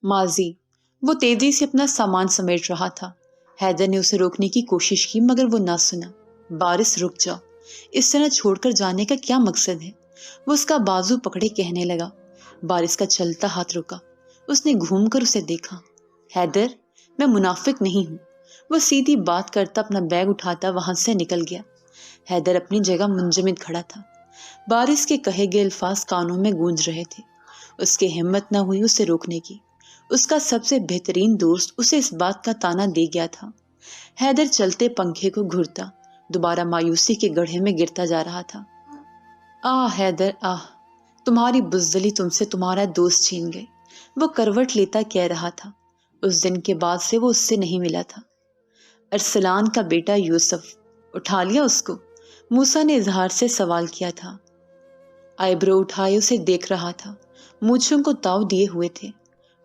ماضی۔ وہ تیزی سے اپنا سامان سمیٹ رہا تھا۔ حیدر نے اسے روکنے کی کوشش کی مگر وہ نہ سنا۔ بارش رک جاؤ، اس طرح چھوڑ کر جانے کا کیا مقصد ہے؟ وہ اس کا بازو پکڑے کہنے لگا۔ بارش کا چلتا ہاتھ رکا۔ اس نے گھوم کر اسے دیکھا۔ حیدر، میں منافق نہیں ہوں۔ وہ سیدھی بات کرتا اپنا بیگ اٹھاتا وہاں سے نکل گیا۔ حیدر اپنی جگہ منجمد کھڑا تھا۔ بارش کے کہے گئے الفاظ کانوں میں گونج رہے تھے۔ اس کی ہمت نہ ہوئی اسے روکنے کی۔ اس کا سب سے بہترین دوست اسے اس بات کا تانا دے گیا تھا۔ حیدر چلتے پنکھے کو گھرتا دوبارہ مایوسی کے گڑھے میں گرتا جا رہا تھا۔ آہ حیدر آہ، تمہاری بزدلی تم سے تمہارا دوست چھین گئے، وہ کروٹ لیتا کہہ رہا تھا۔ اس دن کے بعد سے وہ اس سے نہیں ملا تھا۔ ارسلان کا بیٹا یوسف، اٹھا لیا اس کو؟ موسیٰ نے اظہار سے سوال کیا تھا۔ آئیبرو اٹھائے اسے دیکھ رہا تھا۔ مونچھوں کو تاؤ دیے ہوئے تھے۔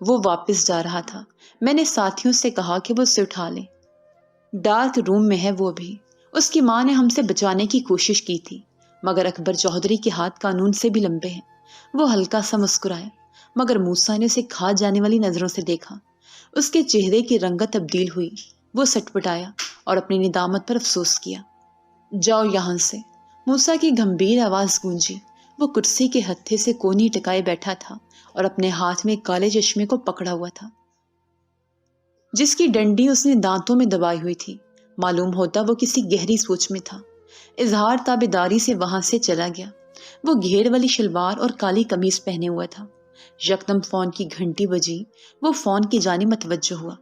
وہ واپس جا رہا تھا۔ میں نے ساتھیوں سے کہا کہ وہ اسے اٹھا لیں۔ ڈارک روم میں ہے وہ بھی۔ اس کی ماں نے ہم سے بچانے کی کوشش کی تھی مگر اکبر چودھری کے ہاتھ قانون سے بھی لمبے ہیں۔ وہ ہلکا سا مسکرایا مگر موسیٰ نے اسے کھا جانے والی نظروں سے دیکھا۔ اس کے چہرے کی رنگت تبدیل ہوئی۔ وہ سٹپٹایا اور اپنی ندامت پر افسوس کیا۔ جاؤ یہاں سے، موسیٰ کی گمبھیر آواز گونجی۔ وہ کرسی کے ہتھے سے کونی ٹکائے بیٹھا تھا اور اپنے ہاتھ میں کالے چشمے کو پکڑا ہوا تھا جس کی ڈنڈی اس نے دانتوں میں دبائی ہوئی تھی۔ معلوم ہوتا وہ کسی گہری سوچ میں تھا۔ اظہار تابیداری سے وہاں سے چلا گیا۔ وہ گھیر والی شلوار اور کالی قمیص پہنے ہوا تھا۔ یکدم فون کی گھنٹی بجی۔ وہ فون کی جانب متوجہ ہوا۔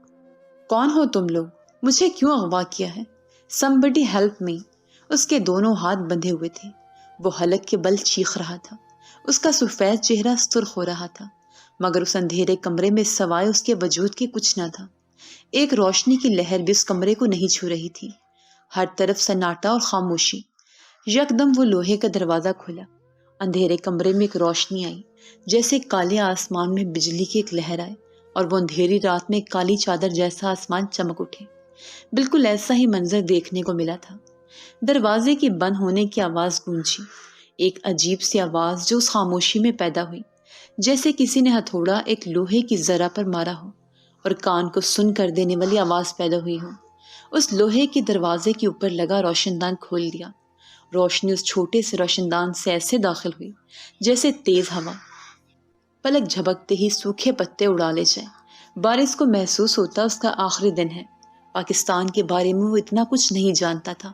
کون ہو تم لوگ؟ مجھے کیوں اغوا کیا ہے؟ Somebody help me۔ اس کے دونوں ہاتھ بندھے ہوئے تھے۔ وہ حلق کے بل چیخ رہا تھا۔ اس کا سفید چہرہ سرخ ہو رہا تھا مگر اس اندھیرے کمرے میں سوائے اس کے وجود کے کچھ نہ تھا۔ ایک روشنی کی لہر بھی اس کمرے کو نہیں چھو رہی تھی۔ ہر طرف سناٹا اور خاموشی۔ یکدم وہ لوہے کا دروازہ کھلا۔ اندھیرے کمرے میں ایک روشنی آئی، جیسے کالے آسمان میں بجلی کی ایک لہر آئے اور وہ اندھیری رات میں کالی چادر جیسا آسمان چمک اٹھے۔ بالکل ایسا ہی منظر دیکھنے کو ملا تھا۔ دروازے کے بند ہونے کی آواز گونجی، ایک عجیب سی آواز جو اس خاموشی میں پیدا ہوئی، جیسے کسی نے ہتھوڑا ایک لوہے کی ذرہ پر مارا ہو اور کان کو سن کر دینے والی آواز پیدا ہوئی ہو۔ اس لوہے کے دروازے کے اوپر لگا روشن دان کھول دیا۔ روشنی اس چھوٹے سے روشن دان سے ایسے داخل ہوئی جیسے تیز ہوا پلک جھپکتے ہی سوکھے پتے اڑا لے جائے۔ بارش کو محسوس ہوتا اس کا آخری دن ہے۔ پاکستان کے بارے میں وہ اتنا کچھ نہیں جانتا تھا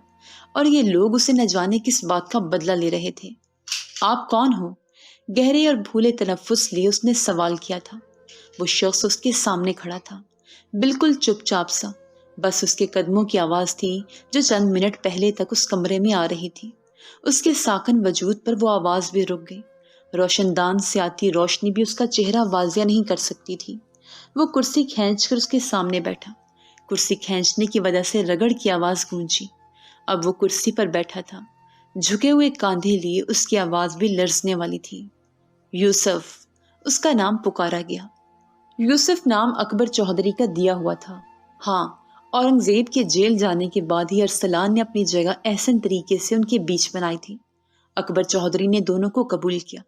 اور یہ لوگ اسے نہ جانے کس بات کا بدلہ لے رہے تھے۔ آپ کون ہو؟ گہرے اور بھولے تنفس لیے اس نے سوال کیا تھا۔ وہ شخص اس کے سامنے کھڑا تھا، بالکل چپ چاپ سا۔ بس اس کے قدموں کی آواز تھی جو چند منٹ پہلے تک اس کمرے میں آ رہی تھی۔ اس کے ساکن وجود پر وہ آواز بھی رک گئی۔ روشن دان سے آتی روشنی بھی اس کا چہرہ واضح نہیں کر سکتی تھی۔ وہ کرسی کھینچ کر اس کے سامنے بیٹھا۔ کرسی کھینچنے کی وجہ سے رگڑ کی آواز گونجی۔ اب وہ کرسی پر بیٹھا تھا، جھکے ہوئے کاندھے لیے۔ اس کی آواز بھی لرزنے والی تھی۔ یوسف، اس کا نام پکارا گیا۔ یوسف نام اکبر چودھری کا دیا ہوا تھا۔ ہاں، اورنگزیب کے جیل جانے کے بعد ہی ارسلان نے اپنی جگہ احسن طریقے سے ان کے بیچ بنائی تھی۔ اکبر چودھری نے دونوں کو قبول کیا،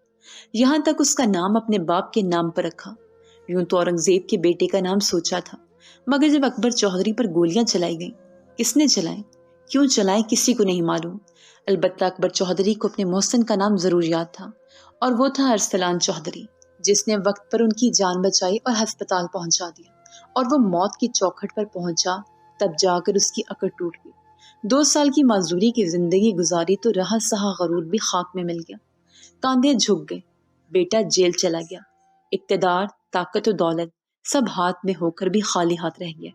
یہاں تک اس کا نام اپنے باپ کے نام پر رکھا۔ یوں تو اورنگزیب کے بیٹے کا نام سوچا تھا مگر جب اکبر چودھری پر گولیاں چلائی گئیں، کس نے چلائیں، کیوں چلائیں، کسی کو نہیں معلوم۔ البتہ اکبر چودھری کو اپنے محسن کا نام ضرور یاد تھا اور وہ تھا ارسلان چودھری، جس نے وقت پر ان کی جان بچائی اور ہسپتال پہنچا دیا۔ اور وہ موت کی چوکھٹ پر پہنچا تب جا کر اس کی اکڑ ٹوٹ گئی۔ 2 سال کی معذوری کی زندگی گزاری تو رہا سہا غرور بھی خاک میں مل گیا۔ کاندھے جھک گئے، بیٹا جیل چلا گیا، اقتدار، طاقت و دولت سب ہاتھ میں ہو کر بھی خالی ہاتھ رہ گیا۔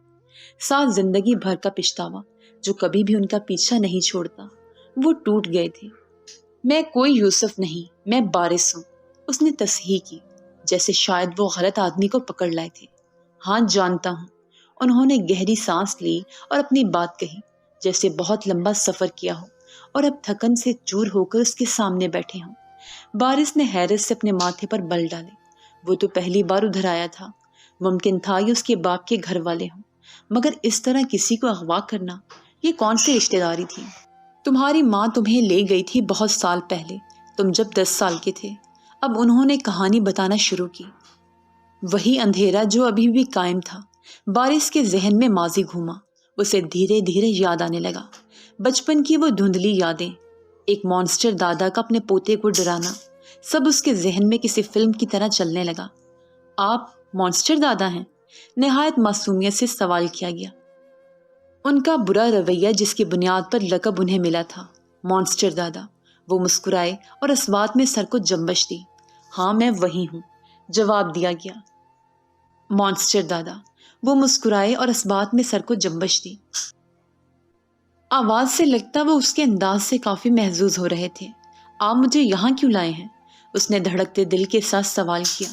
ساتھ زندگی بھر کا پچھتاوا جو کبھی بھی ان کا پیچھا نہیں چھوڑتا، وہ ٹوٹ گئے تھے۔ میں کوئی یوسف نہیں، میں بارش ہوں، اس نے تصحیح کی، جیسے شاید وہ غلط آدمی کو پکڑ لائے تھے۔ ہاں جانتا ہوں۔ انہوں نے گہری سانس لی اور اپنی بات کہی، جیسے بہت لمبا سفر کیا ہو اور اب تھکن سے چور ہو کر اس کے سامنے بیٹھے ہوں۔ بارش نے حیرت سے اپنے ماتھے پر بل ڈالے۔ وہ تو پہلی بار ادھر آیا تھا، ممکن تھا یہ اس کے باپ کے گھر والے ہوں، مگر اس طرح کسی کو اغوا کرنا، یہ کون سی رشتہ داری تھی؟ تمہاری ماں تمہیں لے گئی تھی بہت سال پہلے، تم جب 10 سال کے تھے۔ اب انہوں نے کہانی بتانا شروع کی۔ وہی اندھیرا جو ابھی بھی قائم تھا۔ بارش کے ذہن میں ماضی گھوما، اسے دھیرے دھیرے یاد آنے لگا، بچپن کی وہ دھندلی یادیں، ایک مانسٹر دادا کا اپنے پوتے کو ڈرانا، سب اس کے ذہن میں کسی فلم کی طرح چلنے لگا۔ آپ مانسٹر دادا ہیں؟ نہایت معصومیت سے سوال کیا گیا۔ ان کا برا رویہ جس کی بنیاد پر لقب انہیں ملا تھا، مانسٹر دادا۔ وہ مسکرائے اور اس بات میں سر کو جنبش دی۔ ہاں میں وہی ہوں، جواب دیا گیا۔ مانسٹر دادا۔ وہ مسکرائے اور اس بات میں سر کو جنبش دی۔ آواز سے لگتا وہ اس کے انداز سے کافی محظوظ ہو رہے تھے۔ آپ مجھے یہاں کیوں لائے ہیں؟ اس نے دھڑکتے دل کے ساتھ سوال کیا۔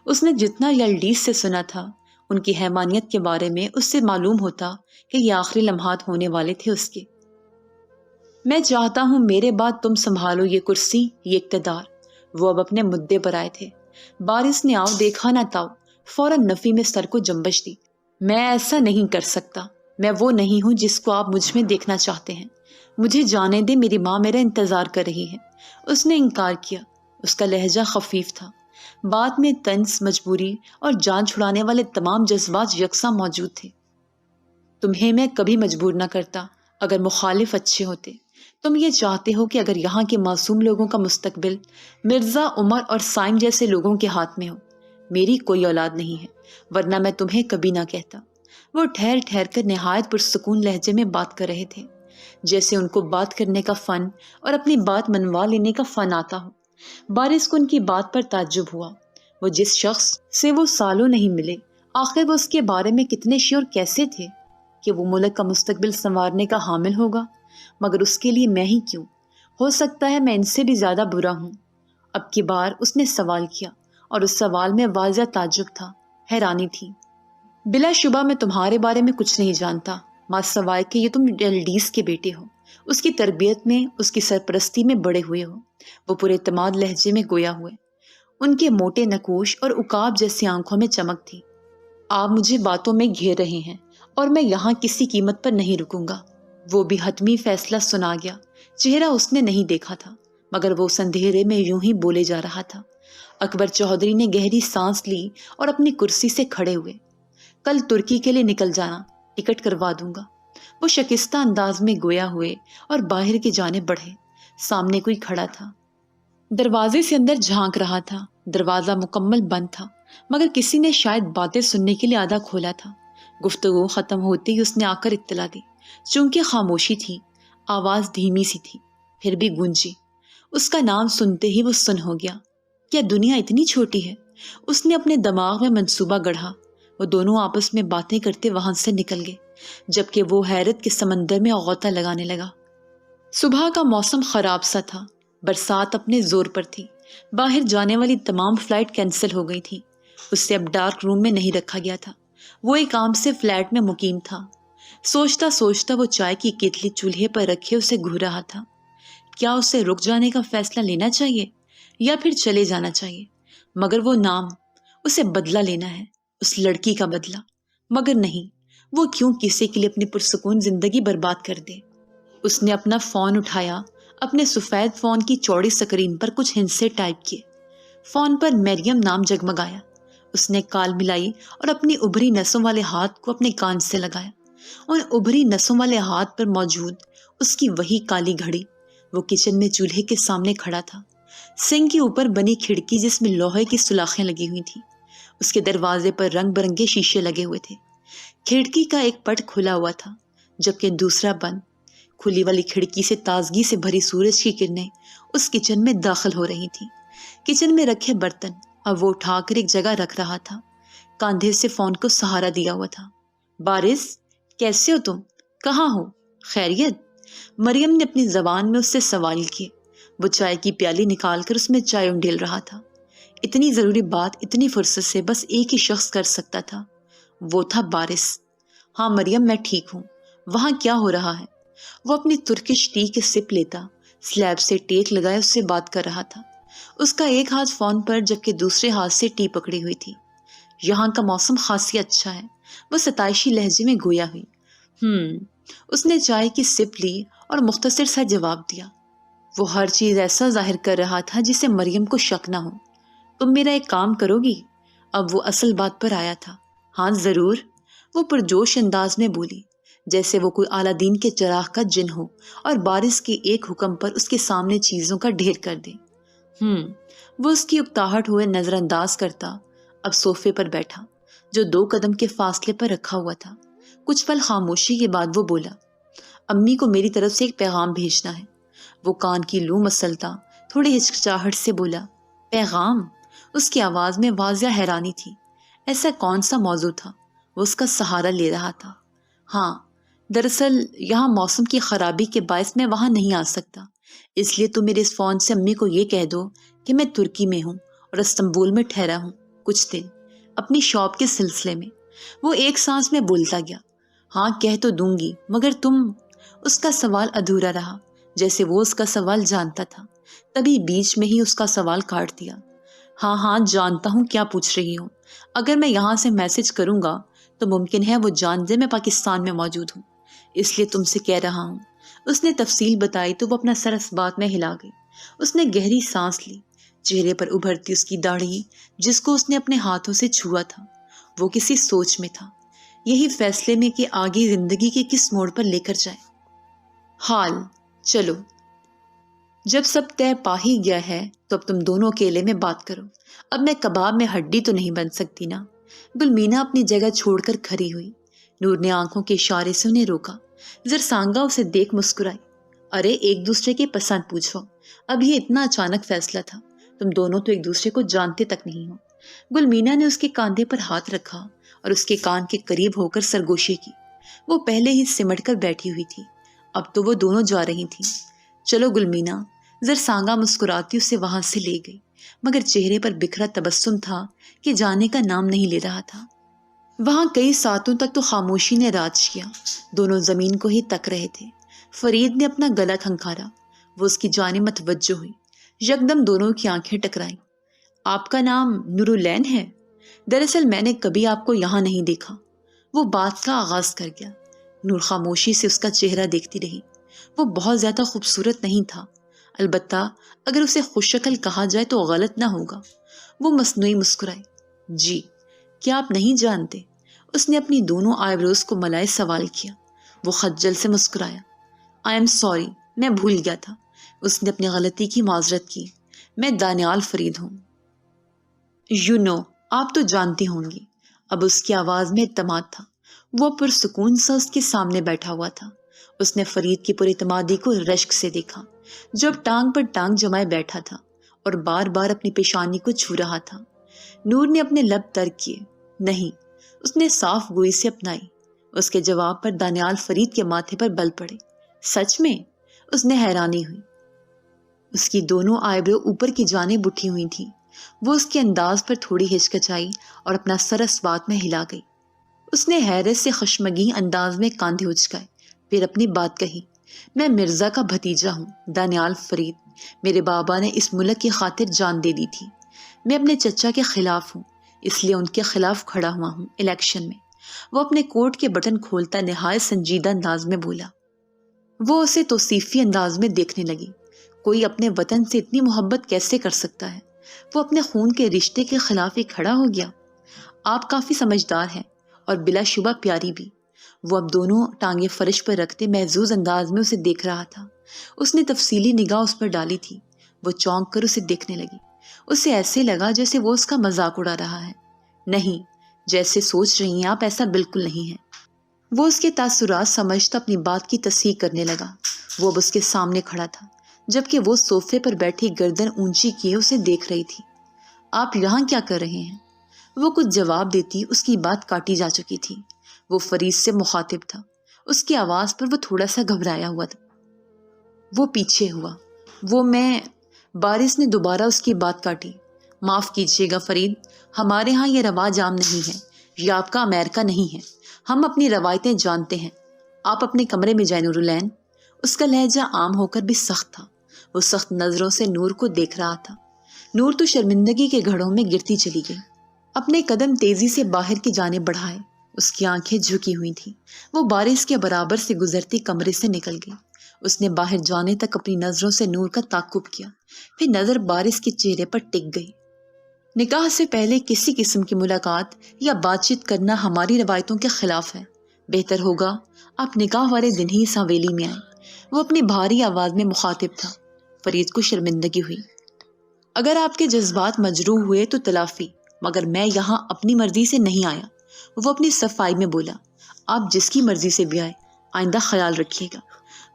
اس نے جتنا یلڈیز سے سنا تھا ان کی حیوانیت کے بارے میں، اس سے معلوم ہوتا کہ یہ آخری لمحات ہونے والے تھے اس کے۔ میں چاہتا ہوں میرے بعد تم سنبھالو یہ کرسی، یہ اقتدار۔ وہ اب اپنے مدعے پر آئے تھے۔ بارش نے آؤ دیکھا نہ تاؤ فوراً نفی میں سر کو جنبش دی۔ میں ایسا نہیں کر سکتا، میں وہ نہیں ہوں جس کو آپ مجھ میں دیکھنا چاہتے ہیں۔ مجھے جانے دے، میری ماں میرا انتظار کر رہی ہے۔ اس نے انکار کیا۔ اس کا لہجہ خفیف تھا، بات میں طنز، مجبوری اور جان چھڑانے والے تمام جذبات یکساں موجود تھے۔ تمہیں میں کبھی مجبور نہ کرتا اگر مخالف اچھے ہوتے۔ تم یہ چاہتے ہو کہ اگر یہاں کے معصوم لوگوں کا مستقبل مرزا عمر اور سائم جیسے لوگوں کے ہاتھ میں ہو۔ میری کوئی اولاد نہیں ہے، ورنہ میں تمہیں کبھی نہ کہتا۔ وہ ٹھہر ٹھہر کر نہایت پرسکون لہجے میں بات کر رہے تھے، جیسے ان کو بات کرنے کا فن اور اپنی بات منوا لینے کا فن آتا ہو۔ بارش کو ان کی بات پر تعجب ہوا۔ وہ جس شخص سے وہ سالوں نہیں ملے، آخر وہ اس کے بارے میں کتنے شیور کیسے تھے کہ وہ ملک کا مستقبل سنوارنے کا حامل ہوگا؟ مگر اس کے لیے میں ہی کیوں؟ ہو سکتا ہے میں ان سے بھی زیادہ برا ہوں۔ اب کی بار اس نے سوال کیا، اور اس سوال میں واضح تعجب تھا، حیرانی تھی۔ بلا شبہ میں تمہارے بارے میں کچھ نہیں جانتا، ماں سوائے کہ یہ تم ایلڈیس کے بیٹے ہو، اس کی تربیت میں، اس کی سرپرستی میں بڑے ہوئے ہو۔ وہ پورے اعتماد لہجے میں گویا ہوئے۔ ان کے موٹے نقوش اور عقاب جیسی آنکھوں میں چمک تھی۔ آپ مجھے باتوں میں گھیر رہے ہیں اور میں یہاں کسی قیمت پر نہیں رکوں گا۔ وہ بھی حتمی فیصلہ سنا گیا۔ چہرہ اس نے نہیں دیکھا تھا، مگر وہ اس اندھیرے میں یوں ہی بولے جا رہا تھا۔ اکبر چودھری نے گہری سانس لی اور اپنی کرسی سے کھڑے ہوئے۔ کل ترکی کے لیے نکل جانا، ٹکٹ کروا دوں گا۔ وہ شکستہ انداز میں گویا ہوئے اور باہر کی جانب بڑھے۔ سامنے کوئی کھڑا تھا، دروازے سے اندر جھانک رہا تھا۔ دروازہ مکمل بند تھا، مگر کسی نے شاید باتیں سننے کے لیے آدھا کھولا تھا۔ گفتگو ختم ہوتے ہی اس نے آ کر اطلاع دی۔ چونکہ خاموشی تھی، آواز دھیمی سی تھی، پھر بھی گونجی۔ اس کا نام سنتے ہی وہ سن ہو گیا۔ کیا دنیا اتنی چھوٹی ہے؟ اس نے اپنے دماغ میں منصوبہ گڑھا۔ وہ دونوں آپس میں باتیں کرتے وہاں سے نکل گئے، جبکہ وہ حیرت کے سمندر میں غوطہ لگانے لگا۔ صبح کا موسم خراب سا تھا، برسات اپنے زور پر تھی۔ باہر جانے والی تمام فلائٹ کینسل ہو گئی تھی۔ اسے اب ڈارک روم میں نہیں رکھا گیا تھا۔ وہ ایک عام سے فلیٹ میں مقیم تھا۔ سوچتا سوچتا وہ چائے کی کیتلی چولہے پر رکھے اسے گھور رہا تھا۔ کیا اسے رک جانے کا فیصلہ لینا چاہیے یا پھر چلے جانا چاہیے؟ مگر وہ نام، اسے بدلہ لینا ہے، اس لڑکی کا بدلہ۔ مگر نہیں، وہ کیوں کسی کے لیے اپنی پرسکون زندگی برباد کر دے؟ اس نے اپنا فون اٹھایا، اپنے سفید فون کی چوڑی سکرین پر کچھ ہندسے ٹائپ کیے۔ فون پر مریم نام جگمگایا۔ اس نے کال ملائی اور اپنی ابھری نسوں والے ہاتھ کو اپنے کان سے لگایا۔ ان ابھری نسوں والے ہاتھ پر موجود اس کی وہی کالی گھڑی۔ وہ کچن میں چولہے کے سامنے کھڑا تھا۔ سنک کے اوپر بنی کھڑکی جس میں لوہے کی سلاخیں لگی ہوئی تھیں، اس کے دروازے پر رنگ برنگے شیشے لگے ہوئے تھے۔ کھڑکی کا ایک پٹ کھلا ہوا تھا، جبکہ دوسرا بند۔ کھلی والی کھڑکی سے تازگی سے بھری سورج کی کرنیں اس کچن میں داخل ہو رہی تھیں۔ کچن میں رکھے برتن اب وہ اٹھا کر ایک جگہ رکھ رہا تھا۔ کاندھے سے فون کو سہارا دیا ہوا تھا۔ بارش، کیسے ہو تم؟ کہاں ہو؟ خیریت؟ مریم نے اپنی زبان میں اس سے سوال کیے۔ وہ چائے کی پیالی نکال کر اس میں چائے انڈیل رہا تھا۔ اتنی ضروری بات اتنی فرصت سے بس ایک ہی شخص کر سکتا تھا، وہ تھا بارش۔ ہاں مریم، میں ٹھیک ہوں۔ وہاں کیا ہو رہا ہے؟ وہ اپنی ترکش ٹی کے سپ لیتا، سلیب سے ٹیک لگائے اس سے بات کر رہا تھا۔ اس کا ایک ہاتھ فون پر جبکہ دوسرے ہاتھ سے ٹی پکڑی ہوئی تھی۔ یہاں کا موسم خاصی اچھا ہے، وہ ستائشی لہجے میں گویا ہوئی۔ اس نے چائے کی سپ لی اور مختصر سا جواب دیا۔ وہ ہر چیز ایسا ظاہر کر رہا تھا جسے مریم کو شک نہ ہو۔ تم میرا ایک کام کرو گی؟ اب وہ اصل بات پر آیا تھا۔ ہاں ضرور، وہ پرجوش انداز میں بولی، جیسے وہ کوئی اعلیٰ دین کے چراغ کا جن ہو اور بارش کے ایک حکم پر اس کے سامنے چیزوں کا ڈھیر کر دے۔ وہ اس کی اکتاہٹ ہوئے نظر انداز کرتا اب صوفے پر بیٹھا جو 2 قدم کے فاصلے پر رکھا ہوا تھا۔ کچھ پل خاموشی کے بعد وہ بولا، امی کو میری طرف سے ایک پیغام بھیجنا ہے۔ وہ کان کی لو مسلتا تھوڑی ہچکچاہٹ سے بولا، پیغام؟ اس کی آواز میں واضح حیرانی تھی۔ ایسا کون سا موضوع تھا؟ وہ اس کا سہارا لے رہا تھا۔ ہاں، دراصل یہاں موسم کی خرابی کے باعث میں وہاں نہیں آ سکتا، اس لیے تم میرے اس فون سے امی کو یہ کہہ دو کہ میں ترکی میں ہوں اور استنبول میں ٹھہرا ہوں کچھ دن اپنی شاپ کے سلسلے میں۔ وہ ایک سانس میں بولتا گیا، ہاں کہہ تو دوں گی، مگر تم… اس کا سوال ادھورا رہا، جیسے وہ اس کا سوال جانتا تھا۔ تبھی بیچ میں ہی اس کا سوال کاٹ دیا، ہاں جانتا ہوں کیا پوچھ رہی ہوں۔ اگر میں یہاں سے میسج کروں گا تو ممکن ہے وہ جان دے میں پاکستان میں موجود ہوں، اس لیے تم سے کہہ رہا ہوں۔ اس نے تفصیل بتائی تو وہ اپنا سر اس بات میں ہلا گئی۔ اس نے گہری سانس لی، چہرے پر ابھرتی اس کی داڑھی جس کو اس نے اپنے ہاتھوں سے چھوا تھا۔ وہ کسی سوچ میں تھا، یہی فیصلے میں کہ آگے زندگی کے کس موڑ پر لے کر جائے۔ حال چلو، جب سب طے پا ہی گیا ہے تو اب تم دونوں اکیلے میں بات کرو۔ اب میں کباب میں ہڈی تو نہیں بن سکتی نا۔ گلمینا اپنی جگہ چھوڑ کر کھڑی ہوئی۔ نور نے آنکھوں کے اشارے سے انہیں روکا۔ زرسانگا اسے دیکھ مسکرائی، ارے ایک دوسرے کے پسند پوچھو، اب یہ اتنا اچانک فیصلہ تھا؟ تم دونوں تو ایک دوسرے کو جانتے تک نہیں ہو۔ گلمینا نے اس کے کاندھے پر ہاتھ رکھا اور اس کے کان کے قریب ہو کر سرگوشی کی۔ وہ پہلے ہی سمٹ کر بیٹھی ہوئی تھی، اب تو وہ دونوں جا رہی تھیں۔ چلو گلمینا، زرسانگا مسکراتی اسے وہاں سے لے گئی، مگر چہرے پر بکھرا تبسم تھا کہ جانے کا نام نہیں لے رہا تھا۔ وہاں کئی ساعتوں تک تو خاموشی نے راج کیا، دونوں زمین کو ہی تک رہے تھے۔ فرید نے اپنا گلا کھنکھارا، وہ اس کی جانب متوجہ ہوئی۔ یکدم دونوں کی آنکھیں ٹکرائیں۔ آپ کا نام نورالعین ہے؟ دراصل میں نے کبھی آپ کو یہاں نہیں دیکھا، وہ بات کا آغاز کر گیا۔ نور خاموشی سے اس کا چہرہ دیکھتی رہی۔ وہ بہت زیادہ خوبصورت نہیں تھا، البتہ اگر اسے خوش شکل کہا جائے تو غلط نہ ہوگا۔ وہ مصنوعی مسکرائی، جی، کیا آپ نہیں جانتے؟ اس نے اپنی دونوں آئی بروز کو ملائے سوال کیا۔ وہ خجل سے مسکرایا، آئی ایم سوری، میں بھول گیا تھا۔ اس نے اپنی غلطی کی معذرت کی، میں دانیال فرید ہوں۔ یو نو، آپ تو جانتی ہوں گی۔ اب اس کی آواز میں اعتماد تھا۔ وہ پرسکون سا اس کے سامنے بیٹھا ہوا تھا۔ اس نے فرید کی پراعتمادی کو رشک سے دیکھا، جو اب ٹانگ پر ٹانگ جمائے بیٹھا تھا اور بار بار اپنی پیشانی کو چھو رہا تھا۔ نور نے اپنے لب تر کیے، نہیں، اس نے صاف گوئی سے اپنائی۔ اس کے جواب پر دانیال فرید کے ماتھے پر بل پڑے۔ سچ میں؟ اس نے حیرانی ہوئی۔ اس کی دونوں آئی برو اوپر کی جانب اٹھی ہوئی تھیں۔ وہ اس کے انداز پر تھوڑی ہچکچائی اور اپنا سر اس بات میں ہلا گئی۔ اس نے حیرت سے خشمگین انداز میں کاندھے اچکائے، پھر اپنی بات کہی، میں مرزا کا بھتیجا ہوں، دانیال فرید۔ میرے بابا نے اس ملک کی خاطر جان دے دی تھی۔ میں اپنے چچا کے خلاف ہوں، اس لیے ان کے خلاف کھڑا ہوا ہوں الیکشن میں۔ وہ اپنے کوٹ کے بٹن کھولتا نہایت سنجیدہ انداز میں بولا۔ وہ اسے توصیفی انداز میں دیکھنے لگی۔ کوئی اپنے وطن سے اتنی محبت کیسے کر سکتا ہے؟ وہ اپنے خون کے رشتے کے خلاف ہی کھڑا ہو گیا۔ آپ کافی سمجھدار ہیں اور بلا شبہ پیاری بھی۔ وہ اب دونوں ٹانگیں فرش پر رکھتے محظوظ انداز میں اسے دیکھ رہا تھا۔ اس نے تفصیلی نگاہ اس پر ڈالی تھی۔ وہ چونک کر اسے دیکھنے لگی۔ اسے ایسے لگا جیسے وہ اس کا مذاق اڑا رہا ہے۔ نہیں، جیسے سوچ رہی ہیں آپ ایسا بالکل نہیں ہے۔ وہ اس کے تاثرات سمجھتا اپنی بات کی تصحیح کرنے لگا۔ وہ اب اس کے سامنے کھڑا تھا، جبکہ وہ صوفے پر بیٹھی گردن اونچی کیے اسے دیکھ رہی تھی۔ آپ یہاں کیا کر رہے ہیں؟ وہ کچھ جواب دیتی اس کی بات کاٹی جا چکی تھی۔ وہ فرید سے مخاطب تھا، اس کی آواز پر وہ تھوڑا سا گھبرایا ہوا تھا۔ وہ پیچھے ہوا۔ میں بارش نے دوبارہ اس کی بات کاٹی، معاف کیجیے گا فرید، ہمارے ہاں یہ رواج عام نہیں ہے، یہ آپ کا امریکہ نہیں ہے، ہم اپنی روایتیں جانتے ہیں۔ آپ اپنے کمرے میں جائیں نورالعین۔ اس کا لہجہ عام ہو کر بھی سخت تھا۔ وہ سخت نظروں سے نور کو دیکھ رہا تھا۔ نور تو شرمندگی کے گھڑوں میں گرتی چلی گئی۔ اپنے قدم تیزی سے باہر کی جانب بڑھائے، اس کی آنکھیں جھکی ہوئی تھیں۔ وہ بارش کے برابر سے گزرتی کمرے سے نکل گئی۔ اس نے باہر جانے تک اپنی نظروں سے نور کا تعاقب کیا، پھر نظر بارش کے چہرے پر ٹک گئی۔ نکاح سے پہلے کسی قسم کی ملاقات یا بات چیت کرنا ہماری روایتوں کے خلاف ہے. بہتر ہوگا آپ نکاح والے دن ہی اس حویلی میں آئیں. وہ اپنی بھاری آواز میں مخاطب تھا. فرید کو شرمندگی ہوئی. اگر آپ کے جذبات مجروح ہوئے تو تلافی، مگر میں یہاں اپنی مرضی سے نہیں آیا. وہ اپنی صفائی میں بولا. آپ جس کی مرضی سے بھی آئے، آئندہ خیال رکھیے گا.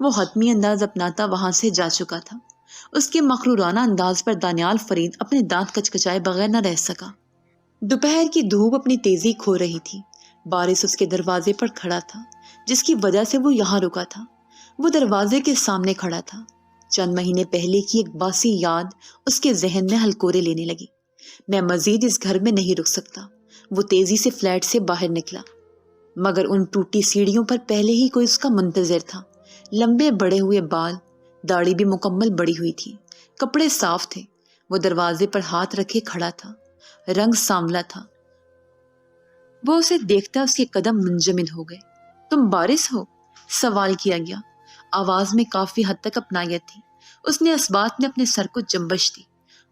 وہ حتمی انداز اپناتا وہاں سے جا چکا تھا. اس کے مغرورانہ انداز پر دانیال فرید اپنے دانت کچکچائے بغیر نہ رہ سکا. دوپہر کی دھوپ اپنی تیزی کھو رہی تھی. بارش اس کے دروازے پر کھڑا تھا، جس کی وجہ سے وہ یہاں رکا تھا. وہ دروازے کے سامنے کھڑا تھا. چند مہینے پہلے کی ایک باسی یاد اس کے ذہن میں ہلکورے لینے لگی. میں مزید اس گھر میں نہیں رک سکتا. وہ تیزی سے فلیٹ سے باہر نکلا، مگر ان ٹوٹی سیڑھیوں پر پہلے ہی کوئی اس کا منتظر تھا. لمبے بڑے ہوئے بال، داڑھی بھی مکمل بڑی ہوئی تھی، کپڑے صاف تھے. وہ دروازے پر ہاتھ رکھے کھڑا تھا. رنگ سانولا تھا. وہ اسے دیکھتا اس کے قدم منجمد ہو گئے. تم بارش ہو؟ سوال کیا گیا. آواز میں کافی حد تک اپنائیت تھی. اس نے اس بات میں اپنے سر کو جنبش دی.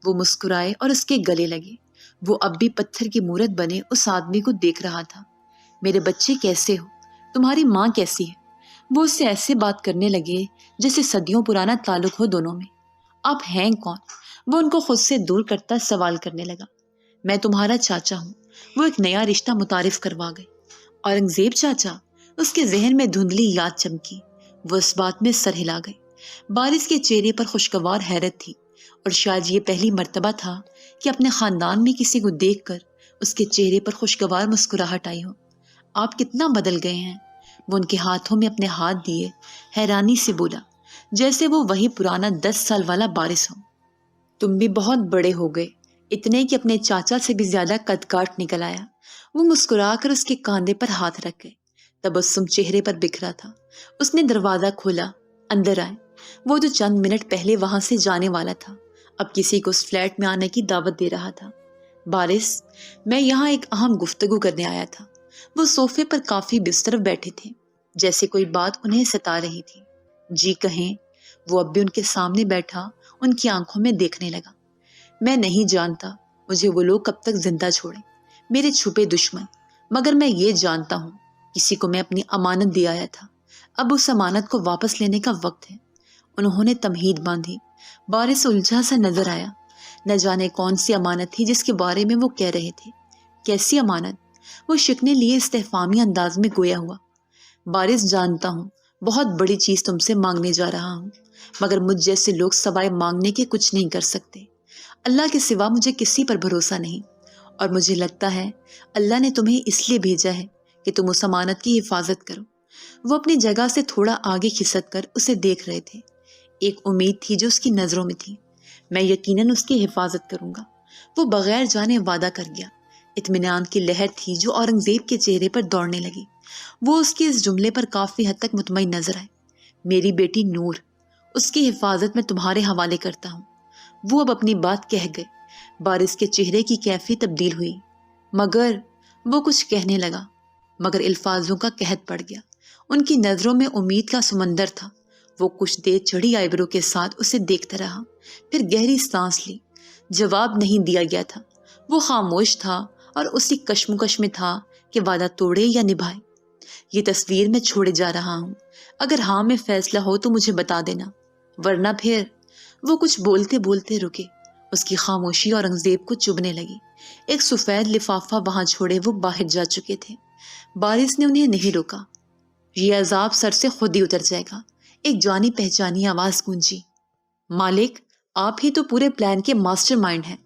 وہ مسکرائے اور اس کے گلے لگے. وہ اب بھی پتھر کی مورت بنے اس آدمی کو دیکھ رہا تھا. میرے بچے کیسے ہو؟ تمہاری ماں کیسی ہے؟ وہ اس سے ایسے بات کرنے لگے جیسے صدیوں پرانا تعلق ہو دونوں میں. آپ ہیں کون؟ وہ ان کو خود سے دور کرتا سوال کرنے لگا. میں تمہارا چاچا ہوں. وہ ایک نیا رشتہ متعارف کروا گئے. اورنگزیب چاچا؟ اس کے ذہن میں دھندلی یاد چمکی. وہ اس بات میں سر ہلا گئے. بارش کے چہرے پر خوشگوار حیرت تھی، اور شاید یہ پہلی مرتبہ تھا کہ اپنے خاندان میں کسی کو دیکھ کر اس کے چہرے پر خوشگوار مسکراہٹ آئی ہو. آپ کتنا بدل گئے ہیں. وہ ان کے ہاتھوں میں اپنے ہاتھ دیے حیرانی سے بولا، جیسے وہ وہی پرانا 10 سال والا بارش ہو. تم بھی بہت بڑے ہو گئے، اتنے کہ اپنے چاچا سے بھی زیادہ قد کاٹ نکل آیا. وہ مسکرا کر اس کے کاندھے پر ہاتھ رکھ گئے. تبسم چہرے پر بکھرا تھا. اس نے دروازہ کھولا. اندر آئے. وہ جو چند منٹ پہلے وہاں سے جانے والا تھا، اب کسی کو اس فلیٹ میں آنے کی دعوت دے رہا تھا. بارش، میں یہاں ایک اہم گفتگو کرنے آیا تھا. وہ صوفے پر کافی بستر بیٹھے تھے، جیسے کوئی بات انہیں ستا رہی تھی. جی کہیں. وہ اب بھی ان کے سامنے بیٹھا ان کی آنکھوں میں دیکھنے لگا. میں نہیں جانتا مجھے وہ لوگ کب تک زندہ چھوڑیں، میرے چھپے دشمن، مگر میں یہ جانتا ہوں کسی کو میں اپنی امانت دے آیا تھا. اب اس امانت کو واپس لینے کا وقت ہے. انہوں نے تمہید باندھی. بارش الجھا سا نظر آیا. نہ جانے کون سی امانت تھی جس کے بارے میں وہ کہہ رہے تھے. کیسی امانت؟ وہ شکنے لیے استفہامی انداز میں گویا ہوا. بارش، جانتا ہوں بہت بڑی چیز تم سے مانگنے جا رہا ہوں، مگر مجھ جیسے لوگ سوائے مانگنے کے کچھ نہیں کر سکتے. اللہ کے سوا مجھے کسی پر بھروسہ نہیں، اور مجھے لگتا ہے اللہ نے تمہیں اس لیے بھیجا ہے کہ تم اس امانت کی حفاظت کرو. وہ اپنی جگہ سے تھوڑا آگے کھسک کر اسے دیکھ رہے تھے. ایک امید تھی جو اس کی نظروں میں تھی. میں یقیناً اس کی حفاظت کروں گا. وہ بغیر جانے وعدہ کر گیا. اطمینان کی لہر تھی جو اورنگزیب کے چہرے پر دوڑنے لگی. وہ اس کے اس جملے پر کافی حد تک مطمئن نظر آئے. میری بیٹی نور، اس کی حفاظت میں تمہارے حوالے کرتا ہوں. وہ اب اپنی بات کہہ گئے. بارش کے چہرے کی کیفیت تبدیل ہوئی. مگر وہ کچھ کہنے لگا، مگر الفاظوں کا قحط پڑ گیا. ان کی نظروں میں امید کا سمندر تھا. وہ کچھ دیر چڑھی آئیبرو کے ساتھ اسے دیکھتا رہا، پھر گہری سانس لی. جواب نہیں دیا گیا تھا. وہ خاموش تھا اور اسی کشمکش میں تھا کہ وعدہ توڑے یا نبھائے. یہ تصویر میں چھوڑے جا رہا ہوں. اگر ہاں میں فیصلہ ہو تو مجھے بتا دینا، ورنہ پھر. وہ کچھ بولتے بولتے رکے. اس کی خاموشی اورنگزیب کو چبھنے لگی. ایک سفید لفافہ وہاں چھوڑے وہ باہر جا چکے تھے. بارش نے انہیں نہیں روکا. یہ عذاب سر سے خود ہی اتر جائے گا. ایک جانی پہچانی آواز گونجی. مالک، آپ ہی تو پورے پلان کے ماسٹر مائنڈ ہیں.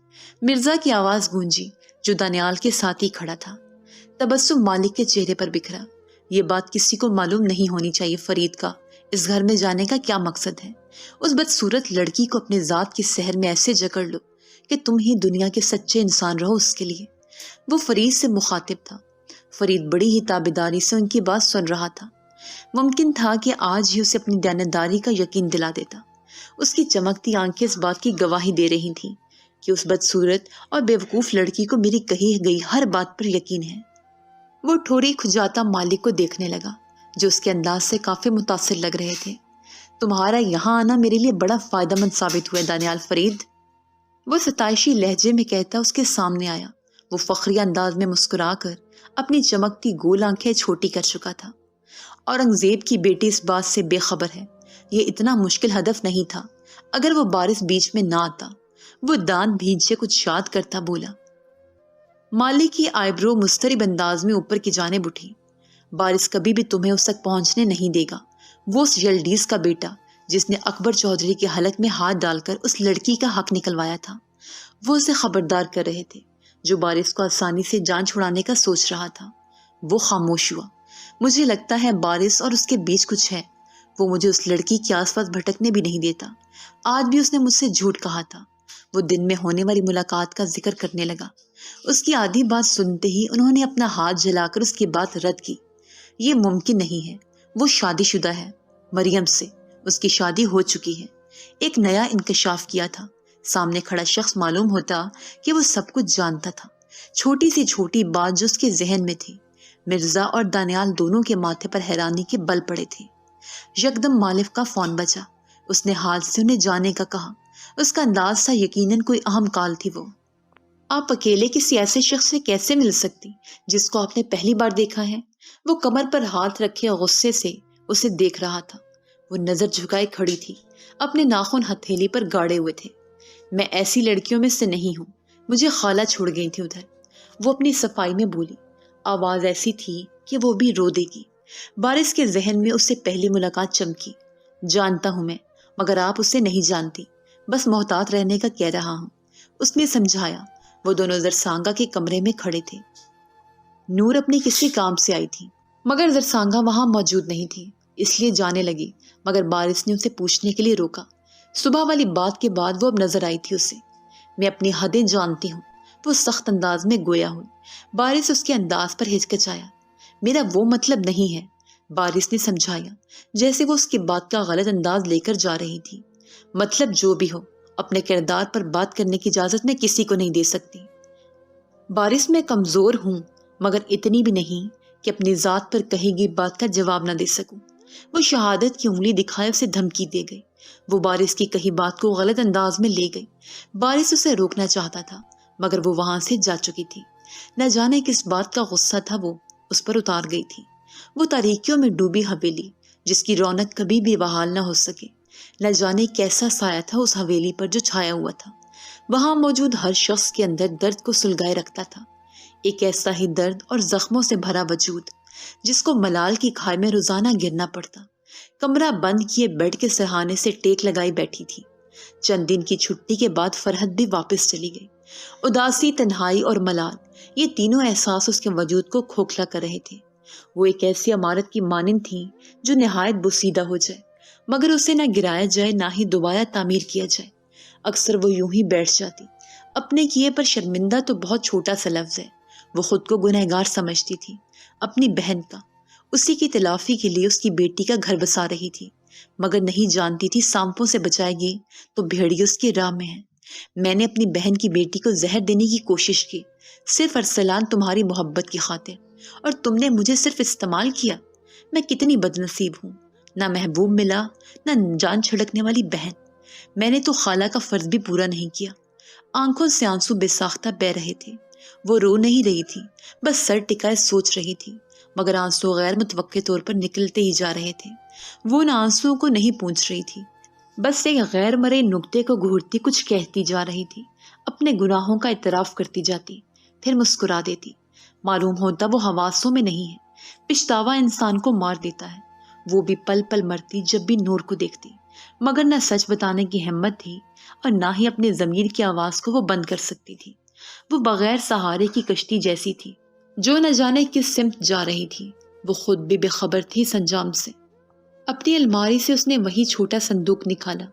مرزا کی آواز گونجی جو دانیال کے ساتھ ہی کھڑا تھا. تبسم مالک کے چہرے پر بکھرا. یہ بات کسی کو معلوم نہیں ہونی چاہیے فرید کا اس گھر میں جانے کا کیا مقصد ہے. اس بدصورت لڑکی کو اپنے ذات کی سحر میں ایسے جکڑ لو کہ تم ہی دنیا کے سچے انسان رہو اس کے لیے. وہ فرید سے مخاطب تھا. فرید بڑی ہی تابعداری سے ان کی بات سن رہا تھا. ممکن تھا کہ آج ہی اسے اپنی دیانتداری کا یقین دلا دیتا. اس کی چمکتی آنکھیں اس بات کی گواہی دے رہی تھیں کہ اس بدصورت اور بیوقوف لڑکی کو میری کہی گئی ہر بات پر یقین ہے. وہ ٹھوڑی کھجاتا مالک کو دیکھنے لگا جو اس کے انداز سے کافی متاثر لگ رہے تھے. تمہارا یہاں آنا میرے لیے بڑا فائدہ مند ثابت ہوا دانیال فرید. وہ ستائشی لہجے میں کہتا اس کے سامنے آیا۔ وہ فخری انداز میں مسکرا کر اپنی چمکتی گول آنکھیں چھوٹی کر چکا تھا۔ اورنگزیب کی بیٹی اس بات سے بے خبر ہے۔ یہ اتنا مشکل ہدف نہیں تھا اگر وہ بارش بیچ میں نہ آتا۔ وہ دانت بھینچے کچھ یاد کرتا بولا۔ مالی کی آئیبرو مسترب انداز میں اوپر کی جانب اٹھی۔ بارش کبھی بھی تمہیں اس تک پہنچنے نہیں دے گا۔ وہ اس یلڈیز کا بیٹا جس نے اکبر چودھری کے حلق میں ہاتھ ڈال کر اس لڑکی کا حق نکلوایا تھا۔ وہ اسے خبردار کر رہے تھے جو بارش کو آسانی سے جان چھڑانے کا سوچ رہا تھا۔ وہ خاموش ہوا۔ مجھے لگتا ہے بارش اور اس کے بیچ کچھ ہے۔ وہ مجھے اس لڑکی کے آس پاس بھٹکنے بھی نہیں دیتا۔ آج بھی اس نے مجھ سے جھوٹ کہا تھا۔ وہ دن میں ہونے والی ملاقات کا ذکر کرنے لگا۔ اس کی آدھی بات سنتے ہی انہوں نے اپنا ہاتھ جلا کر اس کی بات رد کی۔ یہ ممکن نہیں ہے۔ وہ شادی شدہ ہے مریم سے۔ اس کی شادی ہو چکی ہے۔ ایک نیا انکشاف کیا تھا۔ سامنے کھڑا شخص معلوم ہوتا کہ وہ سب کچھ جانتا تھا۔ چھوٹی سی چھوٹی بات جو اس کے ذہن میں تھی۔ مرزا اور دانیال دونوں کے ماتھے پر حیرانی کے بل پڑے تھے۔ یکدم مالف کا فون بجا۔ اس نے حال سے انہیں جانے کا کہا۔ اس کا انداز تھا یقیناً کوئی اہم کال تھی۔ وہ آپ اکیلے کسی ایسے شخص سے کیسے مل سکتی جس کو آپ نے پہلی بار دیکھا ہے؟ وہ کمر پر ہاتھ رکھے غصے سے اسے دیکھ رہا تھا۔ وہ نظر جھکائے کھڑی تھی، اپنے ناخن ہتھیلی پر گاڑے ہوئے تھے۔ میں ایسی لڑکیوں میں سے نہیں ہوں۔ مجھے خالہ چھوڑ گئی تھی ادھر، وہ اپنی صفائی میں بولی۔ آواز ایسی تھی کہ وہ بھی رو دے گی۔ بارش کے ذہن میں اس سے پہلی ملاقات چمکی۔ جانتا ہوں میں، مگر آپ اسے نہیں جانتی۔ بس محتاط رہنے کا کہہ رہا ہوں، اس نے سمجھایا۔ وہ دونوں زرسانگا کے کمرے میں کھڑے تھے۔ نور اپنی کسی کام سے آئی تھی مگر زرسانگا وہاں موجود نہیں تھی، اس لیے جانے لگی، مگر بارش نے اسے پوچھنے کے لیے روکا۔ صبح والی بات کے بعد وہ اب نظر آئی تھی اسے۔ میں اپنی حدیں جانتی ہوں، وہ سخت انداز میں گویا ہوئی۔ بارش اس کے انداز پر ہچکچایا۔ میرا وہ مطلب نہیں ہے، بارش نے سمجھایا، جیسے وہ اس کی بات کا غلط انداز لے کر جا رہی تھی۔ مطلب جو بھی ہو، اپنے کردار پر بات کرنے کی اجازت میں کسی کو نہیں دے سکتی۔ بارش میں کمزور ہوں، مگر اتنی بھی نہیں کہ اپنی ذات پر کہی گئی بات کا جواب نہ دے سکوں۔ وہ شہادت کی انگلی دکھائے اسے دھمکی دے گئی۔ وہ بارش کی کہی بات کو غلط انداز میں لے گئی۔ بارش اسے روکنا چاہتا تھا مگر وہ وہاں سے جا چکی تھی۔ نہ جانے کس بات کا غصہ تھا وہ اس پر اتار گئی تھی۔ وہ تاریکیوں میں ڈوبی حویلی جس کی رونق کبھی بھی بحال نہ ہو سکے۔ نہ جانے کیسا سایہ تھا اس حویلی پر جو چھایا ہوا تھا۔ وہاں موجود ہر شخص کے اندر درد کو سلگائے رکھتا تھا، ایک ایسا ہی درد اور زخموں سے بھرا وجود جس کو ملال کی کھائی میں روزانہ گرنا پڑتا۔ کمرہ بند کیے بیڈ کے سہانے سے ٹیک لگائی بیٹھی تھی۔ چند دن کی چھٹی کے بعد فرحت بھی واپس چلی گئی۔ اداسی، تنہائی اور ملال، یہ تینوں احساس اس کے وجود کو کھوکھلا کر رہے تھے۔ وہ ایک ایسی عمارت کی مانند تھی جو نہایت بوسیدہ ہو جائے مگر اسے نہ گرایا جائے نہ ہی دوبارہ تعمیر کیا جائے۔ اکثر وہ یوں ہی بیٹھ جاتی۔ اپنے کیے پر شرمندہ تو بہت چھوٹا سا لفظ ہے۔ وہ خود کو گنہگار سمجھتی تھی، اپنی بہن کا۔ اسی کی تلافی کے لیے اس کی بیٹی کا گھر بسا رہی تھی مگر نہیں جانتی تھی سانپوں سے بچائے گی تو بھیڑیے اس کی راہ میں ہے۔ میں نے اپنی بہن کی بیٹی کو زہر دینے کی کوشش کی، صرف ارسلان تمہاری محبت کی خاطر، اور تم نے مجھے صرف استعمال کیا۔ میں کتنی بد نصیب ہوں، نہ محبوب ملا نہ جان چھڑکنے والی بہن۔ میں نے تو خالہ کا فرض بھی پورا نہیں کیا۔ آنکھوں سے آنسو بے ساختہ بہہ رہے تھے۔ وہ رو نہیں رہی تھی، بس سر ٹکائے سوچ رہی تھی، مگر آنسو غیر متوقع طور پر نکلتے ہی جا رہے تھے۔ وہ ان آنسوؤں کو نہیں پوچھ رہی تھی، بس ایک غیر مرئی نکتے کو گھورتی کچھ کہتی جا رہی تھی۔ اپنے گناہوں کا اعتراف کرتی جاتی، پھر مسکرا دیتی۔ معلوم ہوتا وہ حواسوں میں نہیں ہے۔ پچھتاوا انسان کو مار دیتا ہے۔ وہ بھی پل پل مرتی جب بھی نور کو دیکھتی، مگر نہ سچ بتانے کی ہمت تھی اور نہ ہی اپنے ضمیر کی آواز کو وہ بند کر سکتی تھی۔ وہ بغیر سہارے کی کشتی جیسی تھی جو نہ جانے کس سمت جا رہی تھی۔ وہ خود بھی بے خبر تھی اس انجام سے۔ اپنی الماری سے اس نے وہی چھوٹا صندوق نکالا،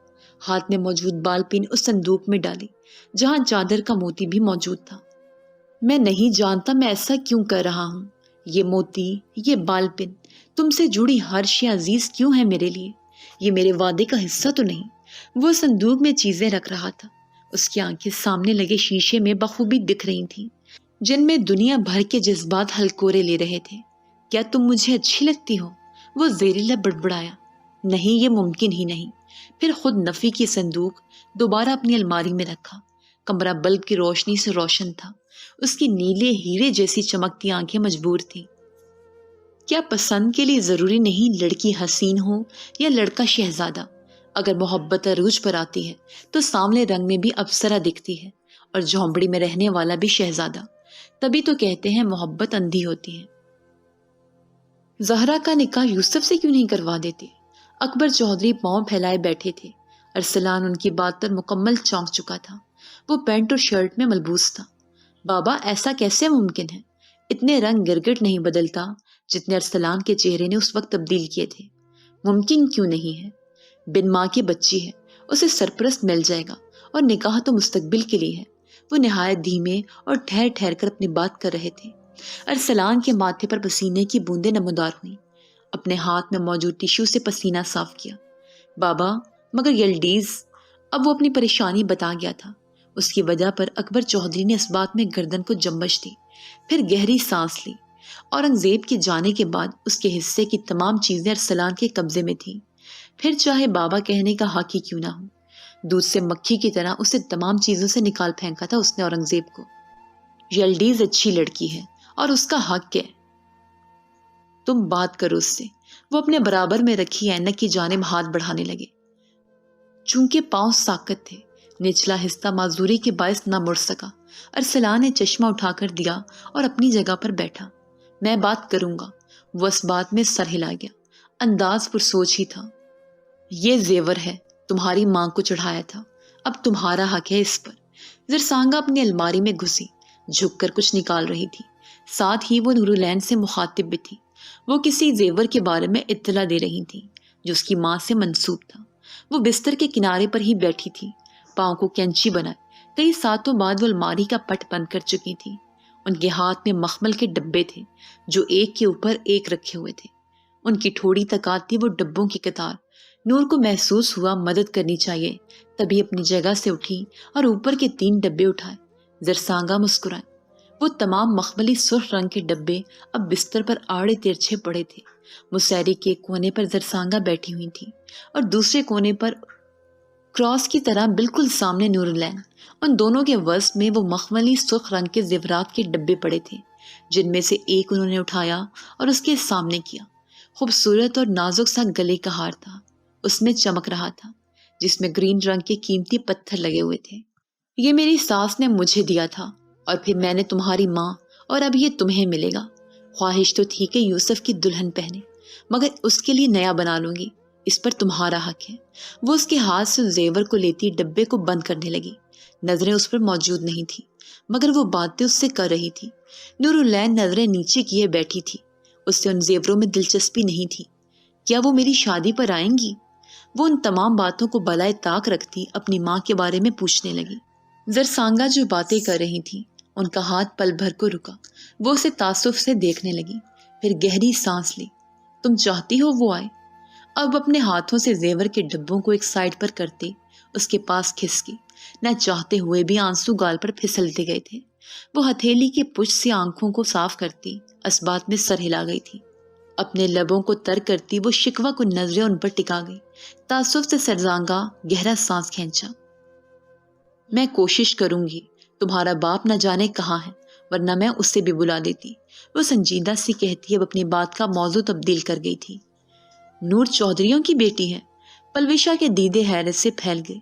ہاتھ میں موجود بال پین اس صندوق میں ڈالی جہاں چادر کا موتی بھی موجود تھا۔ میں نہیں جانتا میں ایسا کیوں کر رہا ہوں۔ یہ موتی، یہ بال پن، تم سے جڑی ہر شے عزیز کیوں ہے میرے لیے؟ یہ میرے وعدے کا حصہ تو نہیں۔ وہ صندوق میں چیزیں رکھ رہا تھا۔ اس کی آنکھیں سامنے لگے شیشے میں بخوبی دکھ رہی تھیں جن میں دنیا بھر کے جذبات ہلکورے لے رہے تھے۔ کیا تم مجھے اچھی لگتی ہو؟ وہ زیر لب بڑبڑایا۔ نہیں، یہ ممکن ہی نہیں۔ پھر خود نفی کی صندوق دوبارہ اپنی الماری میں رکھا۔ کمرہ بلب کی روشنی سے روشن تھا، اس کی نیلے ہیرے جیسی چمکتی آنکھیں مجبور تھیں۔ کیا پسند کے لیے ضروری نہیں لڑکی حسین ہو یا لڑکا شہزادہ؟ اگر محبت عروج پر آتی ہے تو سامنے رنگ میں بھی اپسرا دکھتی ہے اور جھونپڑی میں رہنے والا بھی شہزادہ۔ تبھی تو کہتے ہیں محبت اندھی ہوتی ہے۔ زہرا کا نکاح یوسف سے کیوں نہیں کروا دیتے؟ اکبر چودھری پاؤں پھیلائے بیٹھے تھے۔ ارسلان ان کی بات پر مکمل چونک چکا تھا۔ وہ پینٹ اور شرٹ میں ملبوس تھا۔ بابا، ایسا کیسے ممکن ہے؟ اتنے رنگ گرگٹ نہیں بدلتا جتنے ارسلان کے چہرے نے اس وقت تبدیل کیے تھے۔ ممکن کیوں نہیں ہے؟ بن ماں کی بچی ہے، اسے سرپرست مل جائے گا، اور نکاح تو مستقبل کے لیے ہے۔ وہ نہایت دھیمے اور ٹھہر ٹھہر کر اپنی بات کر رہے تھے۔ ارسلان کے ماتھے پر پسینے کی بوندیں نمودار ہوئیں۔ اپنے ہاتھ میں موجود ٹیشو سے پسینہ صاف کیا۔ بابا، مگر یلڈیز؟ اب وہ اپنی پریشانی بتا گیا تھا۔ اس کی وجہ پر اکبر چودھری نے اس بات میں گردن کو جنبش دی، پھر گہری سانس لی۔ اورنگزیب کے جانے کے بعد اس کے حصے کی تمام چیزیں ارسلان کے قبضے میں تھیں، پھر چاہے بابا کہنے کا حق ہی کیوں نہ ہو۔ دودھ سے مکھی کی طرح اسے تمام چیزوں سے نکال پھینکا تھا اس نے اورنگزیب کو۔ یلڈیز اچھی لڑکی ہے اور اس کا حق ہے، تم بات کرو اس سے۔ وہ اپنے برابر میں رکھی اینک کی جانب ہاتھ بڑھانے لگے۔ چونکہ پاؤں ساکت تھے، نچلا حصہ معذوری کے باعث نہ مڑ سکا۔ ارسلان نے چشمہ اٹھا کر دیا اور اپنی جگہ پر بیٹھا۔ میں بات کروں گا۔ وہ اس بات میں سر ہلا گیا، انداز پرسوچ ہی تھا۔ یہ زیور ہے، تمہاری ماں کو چڑھایا تھا، اب تمہارا حق ہے اس پر۔ زرسانگا اپنی الماری میں گھسی، جھک کر کچھ نکال رہی تھی، ساتھ ہی وہ نورالعین سے مخاطب بھی تھی۔ وہ کسی زیور کے بارے میں اطلاع دے رہی تھی جو اس کی ماں سے منسوب تھا۔ وہ بستر کے کنارے پر ہی بیٹھی تھی، پاؤں کو کینچی بنائے۔ کئی ساتوں بعد وہ الماری کا پٹ بند کر چکی تھی۔ ان کے ہاتھ میں مخمل کے ڈبے تھے جو ایک کے اوپر ایک رکھے ہوئے تھے۔ ان کی ٹھوڑی تک آتی وہ ڈبوں کی قطار۔ نور کو محسوس ہوا مدد کرنی چاہیے، تبھی اپنی جگہ سے اٹھی اور اوپر کے 3 ڈبے اٹھائے۔ زرسانگا مسکرائے۔ وہ تمام مخملی سرخ رنگ کے ڈبے اب بستر پر آڑے ترچھے پڑے تھے۔ مسیری کے ایک کونے پر زرسانگا بیٹھی ہوئی تھی اور دوسرے کونے پر کراس کی طرح بالکل سامنے نورالعین۔ ان دونوں کے وسط میں وہ مخملی سرخ رنگ کے زیورات کے ڈبے پڑے تھے، جن میں سے ایک انہوں نے اٹھایا اور اس کے سامنے کیا۔ خوبصورت اور نازک سا گلے کا ہار تھا، اس میں چمک رہا تھا، جس میں گرین رنگ کے قیمتی پتھر لگے ہوئے تھے۔ یہ میری ساس نے مجھے دیا تھا اور پھر میں نے تمہاری ماں، اور اب یہ تمہیں ملے گا۔ خواہش تو تھی کہ یوسف کی دلہن پہنے، مگر اس کے لیے نیا بنا لوں گی، اس پر تمہارا حق ہے۔ وہ اس کے ہاتھ سے زیور کو لیتی ڈبے کو بند کرنے لگی۔ نظریں اس پر موجود نہیں تھی، مگر وہ باتیں اس سے کر رہی تھی۔ نورالعین نظریں نیچے کیے بیٹھی تھی، اس سے ان زیوروں میں دلچسپی نہیں تھی۔ کیا وہ میری شادی پر آئیں گی؟ وہ ان تمام باتوں کو بالائے طاق رکھتی اپنی ماں کے بارے میں پوچھنے لگی۔ زرسانگا جو باتیں کر رہی تھی، ان کا ہاتھ پل بھر کو رکا۔ وہ اسے تعصب سے دیکھنے لگی، پھر گہری سانس لی۔ تم چاہتی ہو وہ آئے؟ اب اپنے ہاتھوں سے زیور کے ڈبوں کو ایک سائڈ پر کرتے اس کے پاس کھسکی۔ نہ چاہتے ہوئے بھی آنسو گال پر پھسلتے گئے تھے۔ وہ ہتھیلی کی پچھ سے آنکھوں کو صاف کرتی اس بات میں سر ہلا گئی تھی۔ اپنے لبوں کو تر کرتی وہ شکوہ کو نظریں ان پر ٹکا گئی۔ تعصب سے زرسانگا گہرا سانس کھینچا۔ میں کوشش کروں گی، تمہارا باپ نہ جانے کہاں ہے، ورنہ میں اسے بھی بلا دیتی۔ وہ سنجیدہ سی کہتی اب اپنی بات کا موضوع تبدیل کر گئی تھی۔ نور چودھریوں کی بیٹی ہے؟ پلویشا کے دیدے حیرت سے پھیل گئے۔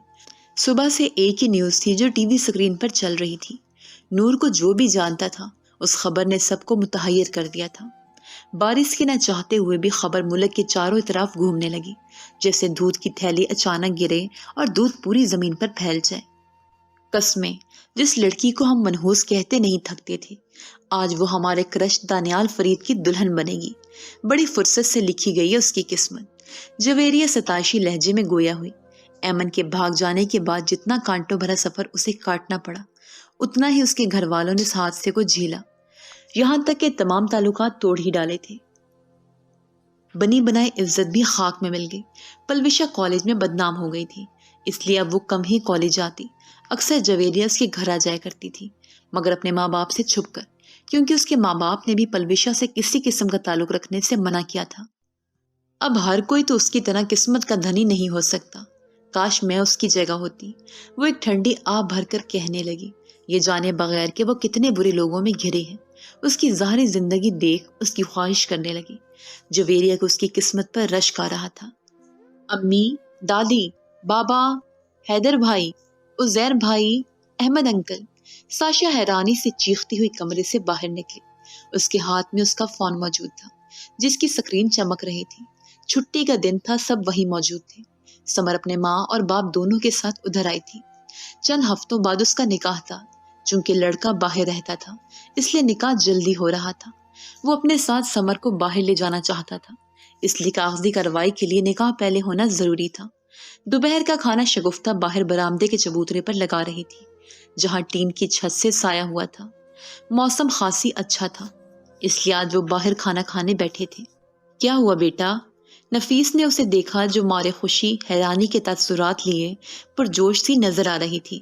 صبح سے ایک ہی نیوز تھی جو ٹی وی سکرین پر چل رہی تھی۔ نور کو جو بھی جانتا تھا اس خبر نے سب کو متحیر کر دیا تھا۔ بارش کے نہ چاہتے ہوئے بھی خبر ملک کے چاروں طرف گھومنے لگی، جیسے دودھ کی تھیلی اچانک گرے اور دودھ پوری زمین پر پھیل جائے۔ قسمیں، جس لڑکی کو ہم منحوس کہتے نہیں تھکتے تھے، آج وہ ہمارے کرش دانیال فرید کی دلہن بنے گی۔ بڑی فرصت سے لکھی گئی ہے اس کی قسمت۔ جویریہ ستائشی لہجے میں گویا ہوئی۔ ایمن کے بھاگ جانے کے بعد جتنا کانٹوں بھرا سفر اسے کاٹنا پڑا، اتنا ہی اس کے گھر والوں نے اس حادثے کو جھیلا، یہاں تک کہ تمام تعلقات توڑ ہی ڈالے تھے۔ بنی بنائی عزت بھی خاک میں مل گئی۔ پلویشا کالج میں بدنام ہو گئی تھی، اس لیے اب وہ کم ہی کالج جاتی۔ اکثر جویریہ اس کے گھر آ جایا کرتی تھی، مگر اپنے ماں باپ سے چھپ کر، کیونکہ اس کے ماں باپ نے بھی پلویشا سے کسی قسم کا تعلق رکھنے سے منع کیا تھا۔ اب ہر کوئی تو اس کی طرح قسمت کا دھنی نہیں ہو سکتا۔ کاش میں اس کی جگہ ہوتی۔ وہ ایک ٹھنڈی آہ بھر کر کہنے لگی، یہ جانے بغیر کہ وہ کتنے برے لوگوں میں گھرے ہیں۔ اس کی ظاہری زندگی دیکھ اس کی خواہش کرنے لگی جو ویریا کو اس کی قسمت پر رشک آ رہا تھا۔ امی، دادی، بابا، حیدر بھائی، عزیر بھائی، احمد انکل۔ ساشا حیرانی سے چیختی ہوئی کمرے سے باہر نکلی۔ اس کے ہاتھ میں اس کا فون موجود تھا جس کی سکرین چمک رہی تھی۔ چھٹی کا دن تھا، سب وہیں موجود تھے۔ سمر اپنے ماں اور باپ دونوں کے ساتھ ادھر آئی تھی۔ چند ہفتوں بعد اس کا نکاح تھا۔ چونکہ لڑکا باہر رہتا تھا اس لیے نکاح جلدی ہو رہا تھا۔ وہ اپنے ساتھ سمر کو باہر لے جانا چاہتا تھا، اس لیے کاغذی کارروائی کے لیے نکاح پہلے ہونا ضروری تھا۔ دوپہر کا کھانا شگفتہ باہر برآمدے کے چبوترے پر لگا رہی تھی جہاں ٹین کی چھت سے سایہ ہوا تھا۔ موسم خاصی اچھا تھا اس لیے آج وہ باہر کھانا کھانے بیٹھے تھے۔ کیا ہوا بیٹا؟ نفیس نے اسے دیکھا جو مارے خوشی حیرانی کے تاثرات لیے پرجوش سی نظر آ رہی تھی۔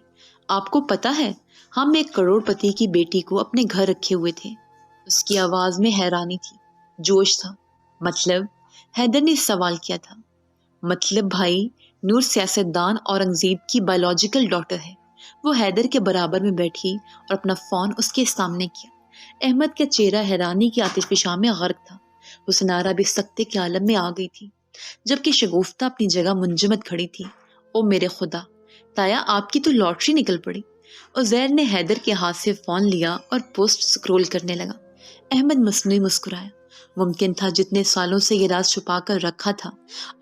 آپ کو پتا ہے ہم ایک کروڑ پتی کی بیٹی کو اپنے گھر رکھے ہوئے تھے۔ اس کی آواز میں حیرانی تھی، جوش تھا۔ مطلب؟ حیدر نے سوال کیا تھا۔ مطلب بھائی، نور سیاستدان اورنگزیب کی بایولوجیکل ڈاٹر ہے۔ وہ حیدر کے برابر میں بیٹھی اور اپنا فون اس کے سامنے کیا۔ احمد کا چہرہ حیرانی کی آتش فشاں میں غرق تھا۔ حسنارا بھی سکتے کے عالم میں آ گئی تھی جبکہ شگفتہ اپنی جگہ منجمد کھڑی تھی۔ او میرے خدا، تایا آپ کی تو لاٹری نکل پڑی۔ عزیر نے حیدر کے ہاتھ سے فون لیا اور پوسٹ سکرول کرنے لگا۔ احمد مصنوعی مسکرایا۔ ممکن تھا جتنے سالوں سے یہ راز چھپا کر رکھا تھا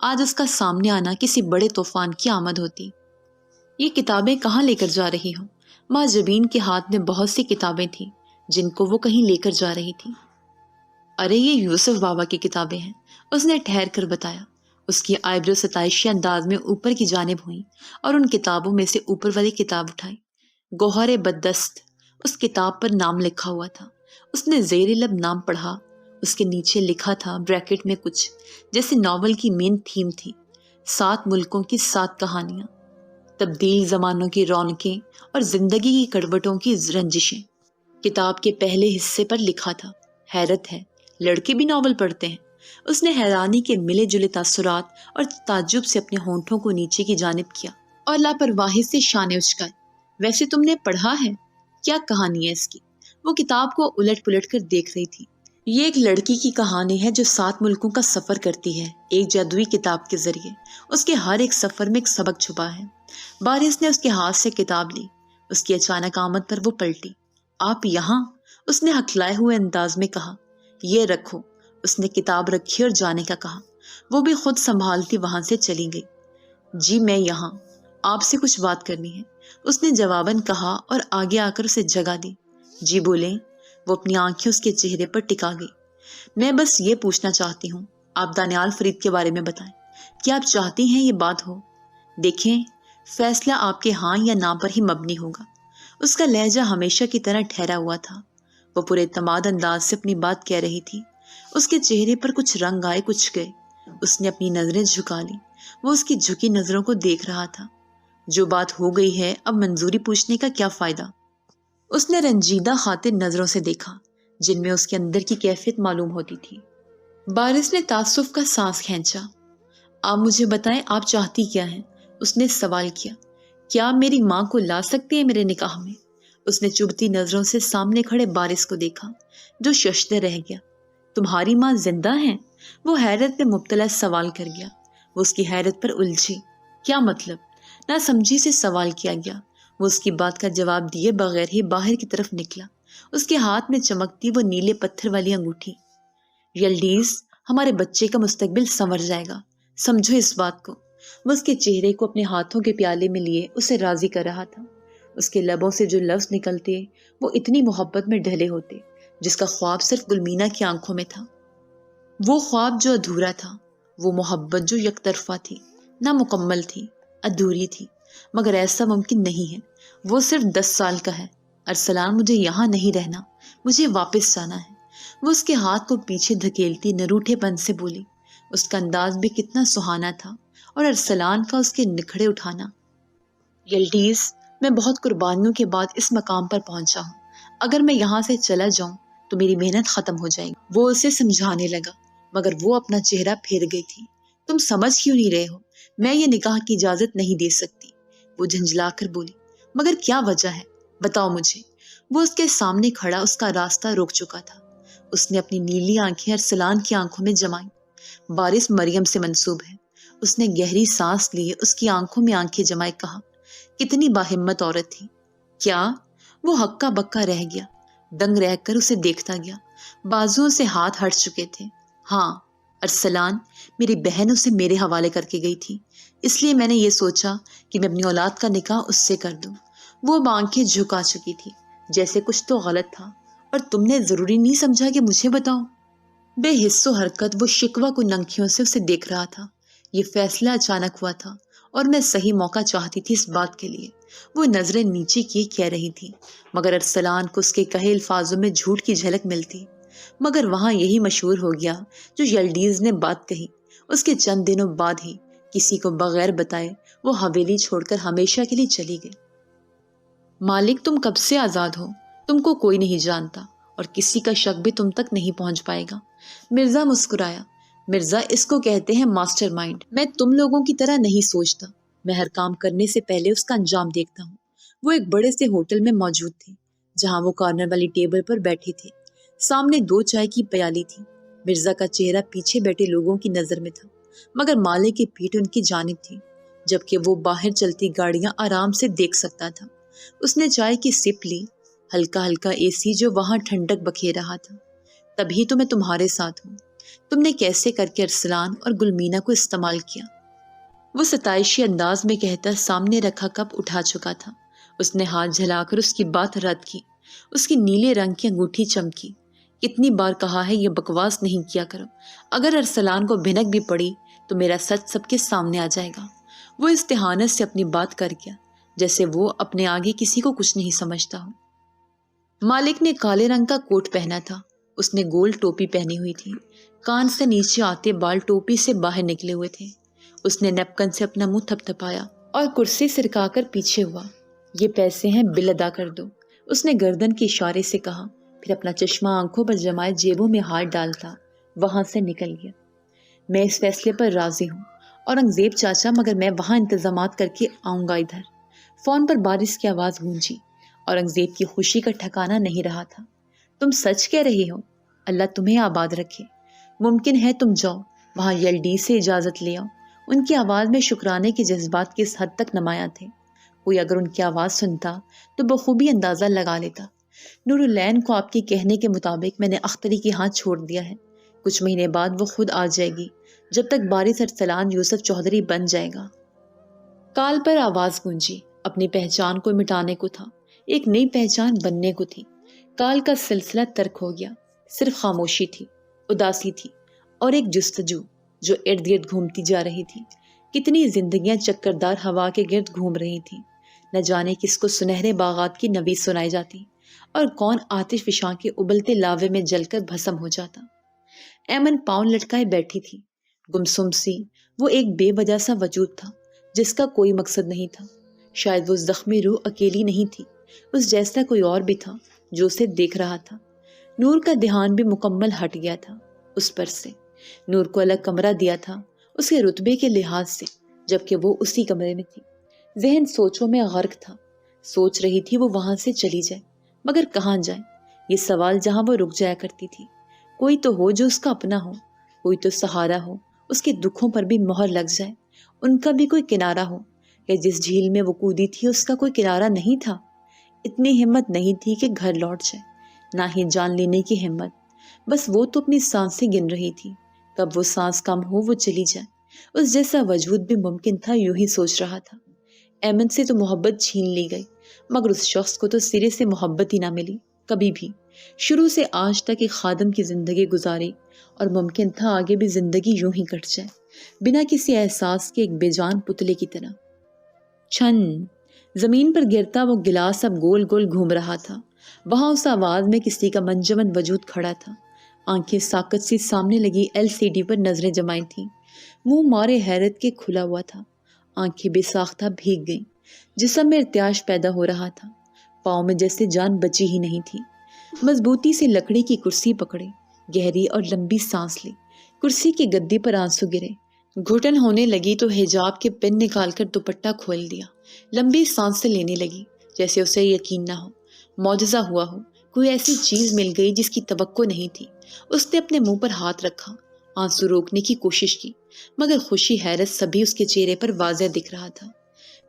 آج اس کا سامنے آنا کسی بڑے طوفان کی آمد ہوتی۔ یہ کتابیں کہاں لے کر جا رہی ہوں؟ ماں جبین کے ہاتھ میں بہت سی کتابیں تھیں جن کو وہ کہیں لے کر جا رہی تھی۔ ارے یہ یوسف بابا کی کتابیں ہیں، اس نے ٹھہر کر بتایا۔ اس کی آئیبرو ستائشی انداز میں اوپر کی جانب ہوئی اور ان کتابوں میں سے اوپر والی کتاب اٹھائی۔ گوہر بددست، اس کتاب پر نام لکھا ہوا تھا۔ اس نے زیر لب نام پڑھا۔ اس کے نیچے لکھا تھا بریکٹ میں کچھ جیسے ناول کی مین تھیم تھی، 7 ملکوں کی 7 کہانیاں، تبدیل زمانوں کی رونقیں اور زندگی کی کڑوٹوں کی رنجشیں۔ کتاب کے پہلے حصے پر لکھا تھا، حیرت ہے لڑکے بھی ناول پڑھتے ہیں۔ اس نے حیرانی کے ملے جلے تاثرات اور تعجب سے اپنے ہونٹوں کو نیچے کی جانب کیا اور لاپرواہی سے شانے اچکائے۔ ویسے تم نے پڑھا ہے؟ کیا کہانی ہے اس کی؟ وہ کتاب کو الٹ پلٹ کر دیکھ رہی تھی۔ یہ ایک لڑکی کی کہانی ہے جو 7 ملکوں کا سفر کرتی ہے ایک جادوئی کتاب کے ذریعے۔ اس کے ہر ایک سفر میں ایک سبق چھپا ہے۔ بارش نے اس کے ہاتھ سے کتاب لی۔ اس کی اچانک آمد پر وہ پلٹی۔ آپ یہاں؟ اس نے ہکلائے ہوئے انداز میں کہا۔ یہ رکھو۔ اس نے کتاب رکھی اور جانے کا کہا۔ وہ بھی خود سنبھالتی وہاں سے چلی گئی۔ جی میں یہاں آپ سے کچھ بات کرنی ہے، اس نے جواباً کہا اور آگے آ کر اسے جگہ دی۔ جی بولیں۔ وہ اپنی آنکھیں اس کے چہرے پر ٹکا گئی۔ میں بس یہ پوچھنا چاہتی ہوں، آپ دانیال فرید کے بارے میں بتائیں۔ کیا آپ چاہتی ہیں یہ بات ہو؟ دیکھیں، فیصلہ آپ کے ہاں یا نہ پر ہی مبنی ہوگا۔ اس کا لہجہ ہمیشہ کی طرح ٹھہرا ہوا تھا۔ وہ پورے اعتماد انداز سے اپنی بات کہہ رہی تھی۔ اس کے چہرے پر کچھ رنگ آئے کچھ گئے۔ اس نے اپنی نظریں جھکا لی۔ وہ اس کی جھکی نظروں کو دیکھ رہا تھا۔ جو بات ہو گئی ہے اب منظوری پوچھنے کا کیا فائدہ؟ اس نے رنجیدہ خاطر نظروں سے دیکھا جن میں اس کے اندر کی کیفیت معلوم ہوتی تھی۔ بارش نے تعصب کا سانس کھینچا۔ آپ مجھے بتائیں آپ چاہتی کیا ہیں؟ اس نے سوال کیا۔ کیا آپ میری ماں کو لا سکتے ہیں میرے نکاح میں؟ اس نے چبھتی نظروں سے سامنے کھڑے بارش کو دیکھا جو ششدر رہ گیا۔ تمہاری ماں زندہ ہیں؟ وہ حیرت میں مبتلا سوال کر گیا۔ وہ اس کی حیرت پر الجھی۔ کیا مطلب؟ نہ سمجھی سے سوال کیا گیا۔ وہ اس کی بات کا جواب دیے بغیر ہی باہر کی طرف نکلا۔ اس کے ہاتھ میں چمکتی وہ نیلے پتھر والی انگوٹھی۔ یلڈیز، ہمارے بچے کا مستقبل سنور جائے گا، سمجھو اس بات کو۔ وہ اس کے چہرے کو اپنے ہاتھوں کے پیالے میں لیے اسے راضی کر رہا تھا۔ اس کے لبوں سے جو لفظ نکلتے وہ اتنی محبت میں ڈھلے ہوتے جس کا خواب صرف گلمینا کی آنکھوں میں تھا۔ وہ خواب جو ادھورا تھا، وہ محبت جو یک طرفہ تھی، نہ مکمل تھی، ادھوری تھی۔ مگر ایسا ممکن نہیں ہے۔ وہ صرف 10 سال کا ہے۔ ارسلان، مجھے یہاں نہیں رہنا، مجھے واپس جانا ہے۔ وہ اس کے ہاتھ کو پیچھے دھکیلتی نروٹھے پن سے بولی۔ اس کا انداز بھی کتنا سہانا تھا اور ارسلان کا اس کے نکھڑے اٹھانا۔ یلڈیز، میں بہت قربانیوں کے بعد اس مقام پر پہنچا ہوں۔ اگر میں یہاں سے چلا جاؤں تو میری محنت ختم ہو جائے گی۔ وہ اسے سمجھانے لگا مگر وہ اپنا چہرہ پھیر گئی تھی۔ تم سمجھ کیوں نہیں رہے ہو؟ میں یہ نکاح کی اجازت نہیں دے سکتی، وہ جھنجھلا کر بولی۔ مگر کیا وجہ ہے؟ بتاؤ مجھے۔ وہ اس کے سامنے کھڑا اس کا راستہ روک چکا تھا۔ اس نے اپنی نیلی آنکھیں ارسلان کی آنکھوں میں جمائیں۔ بارش مریم سے منسوب ہے۔ اس نے گہری سانس لیے اس کی آنکھوں میں آنکھیں جمائے کہا، کتنی باہمت عورت تھی۔ کیا؟ وہ ہکا بکا رہ گیا، دنگ رہ کر اسے دیکھتا گیا۔ بازوؤں سے ہاتھ ہٹ چکے تھے۔ ہاں، ارسلان، میری بہن اسے میرے حوالے کر کے گئی تھی، اس لیے میں نے یہ سوچا کہ میں اپنی اولاد کا نکاح اس سے کر دوں۔ وہ اب آنکھیں جھکا چکی تھی، جیسے کچھ تو غلط تھا۔ اور تم نے ضروری نہیں سمجھا کہ مجھے بتاؤ؟ بے حس و حرکت وہ شکوہ کو ننکیوں سے اسے دیکھ رہا تھا۔ یہ فیصلہ اچانک ہوا تھا اور میں صحیح موقع چاہتی تھی اس بات کے لیے۔ وہ نظریں نیچے کیے کہہ رہی تھی، مگر ارسلان کو اس کے کہے الفاظوں میں جھوٹ کی جھلک ملتی۔ مگر وہاں یہی مشہور ہو گیا جو یلڈیز نے بات کہی۔ اس کے چند دنوں بعد ہی کسی کو بغیر بتائے وہ حویلی چھوڑ کر ہمیشہ کے لیے چلی گئی۔ مالک، تم کب سے آزاد ہو؟ تم کو کوئی نہیں جانتا اور کسی کا شک بھی تم تک نہیں پہنچ پائے گا۔ مرزا مسکرایا۔ مرزا، اس کو کہتے ہیں ماسٹر مائنڈ۔ میں تم لوگوں کی طرح نہیں سوچتا، میں ہر کام کرنے سے پہلے اس کا انجام دیکھتا ہوں۔ وہ ایک بڑے سے ہوٹل میں موجود تھے جہاں وہ کارنر والی ٹیبل پر بیٹھے تھے۔ سامنے 2 چائے کی پیالی تھی۔ مرزا کا چہرہ پیچھے بیٹھے لوگوں کی نظر میں تھا، مگر مالک کی پیٹھ ان کی جانب تھی، جبکہ وہ باہر چلتی گاڑیاں آرام سے دیکھ سکتا تھا۔ اس نے چائے کی سپ لی۔ ہلکا ہلکا اے سی جو وہاں ٹھنڈک بکھیر رہا تھا۔ تبھی تو میں تمہارے ساتھ ہوں۔ تم نے کیسے کر کے ارسلان اور گلمینا کو استعمال کیا؟ وہ ستائشی انداز میں کہتا سامنے رکھا کپ اٹھا چکا تھا۔ اس نے ہاتھ جھلا کر اس کی بات رد کی۔ اس کی نیلے رنگ کی انگوٹھی چمکی۔ کتنی بار کہا ہے یہ بکواس نہیں کیا کرو۔ اگر ارسلان کو بھنک بھی پڑی تو میرا سچ سب کے سامنے آ جائے گا۔ وہ استحانت سے اپنی بات کر گیا، جیسے وہ اپنے آگے کسی کو کچھ نہیں سمجھتا ہو۔ مالک نے کالے رنگ کا کوٹ پہنا تھا۔ اس نے گول ٹوپی پہنی ہوئی تھی۔ کان سے نیچے آتے بال ٹوپی سے باہر نکلے ہوئے تھے۔ اس نے نیپکن سے اپنا منہ تھپ تھپایا اور کرسی سرکا کر پیچھے ہوا۔ یہ پیسے ہیں، بل ادا کر دو، اس نے گردن کے اشارے سے کہا، پھر اپنا چشمہ آنکھوں پر جمائے جیبوں میں ہاتھ ڈالتا وہاں سے نکل گیا۔ میں اس فیصلے پر راضی ہوں اورنگزیب چاچا، مگر میں وہاں انتظامات کر کے آؤں گا ادھر۔ فون پر بارش کی آواز گونجی۔ اورنگزیب کی خوشی کا ٹھکانہ نہیں رہا تھا۔ تم سچ کہہ رہی ہو؟ اللہ تمہیں آباد رکھے۔ ممکن ہے تم جاؤ، وہاں یلڈی سے اجازت لے آؤ۔ ان کی آواز میں شکرانے کے جذبات کس حد تک نمایاں تھے۔ کوئی اگر ان کی آواز سنتا تو بخوبی اندازہ لگا لیتا۔ نور العین کو آپ کے کہنے کے مطابق میں نے اختری کے ہاتھ چھوڑ دیا ہے۔ کچھ مہینے بعد وہ خود آ جائے گی، جب تک بارش ارسلان یوسف چودھری بن جائے گا۔ کال پر آواز گونجی۔ اپنی پہچان کو مٹانے کو تھا، ایک نئی پہچان بننے کو تھی۔ کال کا سلسلہ ترک ہو گیا۔ صرف خاموشی تھی، اداسی تھی اور ایک جستجو جو ارد گرد گھومتی جا رہی تھی۔ کتنی زندگیاں چکردار ہوا کے گرد گھوم رہی تھیں۔ نہ جانے کس کو سنہرے باغات کی نوید سنائی جاتی اور کون آتش فشاں کے ابلتے لاوے میں جل کر بھسم ہو جاتا۔ ایمن پاؤں لٹکائے بیٹھی تھی، گمسم سی۔ وہ ایک بے وجہ سا وجود تھا جس کا کوئی مقصد نہیں تھا۔ شاید وہ زخمی روح اکیلی نہیں تھی، اس جیسا کوئی اور بھی تھا جو اسے دیکھ رہا تھا۔ نور کا دھیان بھی مکمل ہٹ گیا تھا اس پر سے۔ نور کو الگ کمرہ دیا تھا اس کے رتبے کے لحاظ سے، جبکہ وہ اسی کمرے میں تھی۔ ذہن سوچوں میں غرق تھا۔ سوچ رہی تھی وہ وہاں سے چلی جائے، مگر کہاں جائے؟ یہ سوال جہاں وہ رک جایا کرتی تھی۔ کوئی تو ہو جو اس کا اپنا ہو، کوئی تو سہارا ہو، اس کے دکھوں پر بھی مہر لگ جائے، ان کا بھی کوئی کنارہ ہو۔ یا جس جھیل میں وہ کودی تھی اس کا کوئی کنارہ نہیں تھا؟ اتنی ہمت نہیں تھی کہ گھر لوٹ جائے، نہ ہی جان لینے کی ہمت۔ بس وہ تو اپنی سانسیں گن رہی تھی، کب وہ سانس کم ہو وہ چلی جائے۔ اس جیسا وجود بھی ممکن تھا، یوں ہی سوچ رہا تھا۔ ایمن سے تو محبت چھین لی گئی، مگر اس شخص کو تو سرے سے محبت ہی نہ ملی کبھی بھی۔ شروع سے آج تک ایک خادم کی زندگی گزاری اور ممکن تھا آگے بھی زندگی یوں ہی کٹ جائے، بنا کسی احساس کے، ایک بے جان پتلے کی طرح۔ چھن! زمین پر گرتا وہ گلاس اب گول گول گھوم رہا تھا۔ وہاں اس آواز میں کسی کا منجمد وجود کھڑا تھا۔ آنکھیں ساکت سی سامنے لگی LCD پر نظریں جمائی تھیں۔ منہ مارے حیرت کے کھلا ہوا تھا۔ آنکھیں بے ساختہ بھیگ گئیں۔ جسم میں ارتعاش پیدا ہو رہا تھا۔ پاؤں میں جیسے جان بچی ہی نہیں تھی۔ مضبوطی سے لکڑی کی کرسی پکڑی، گہری اور لمبی سانس لی۔ کرسی کی گدی پر آنسو گرے۔ گھٹن ہونے لگی تو حجاب کے پن نکال کر دوپٹہ کھول دیا. لمبی سانسیں لینے لگی جیسے اسے یقین نہ ہو، معجزہ ہوا ہو، کوئی ایسی چیز مل گئی جس کی توقع نہیں تھی. اس نے اپنے منہ پر ہاتھ رکھا، آنسو روکنے کی کوشش کی، مگر خوشی حیرت سبھی اس کے چہرے پر واضح دکھ رہا تھا.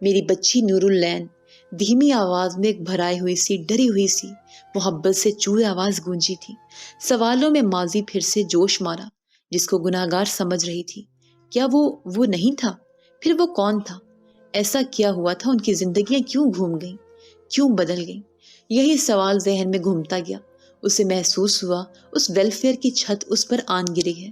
میری بچی نور العین، دھیمی آواز میں ایک بھرائی ہوئی سی، ڈری ہوئی سی، محبت سے چوئے آواز گونجی تھی. سوالوں میں ماضی پھر سے جوش مارا، جس کو گناہگار سمجھ رہی تھی. کیا وہ نہیں تھا؟ پھر وہ کون تھا؟ ایسا کیا ہوا تھا؟ ان کی زندگیاں کیوں گھوم گئیں؟ کیوں بدل گئیں؟ یہی سوال ذہن میں گھومتا گیا. اسے محسوس ہوا اس ویلفیئر کی چھت اس پر آن گری ہے.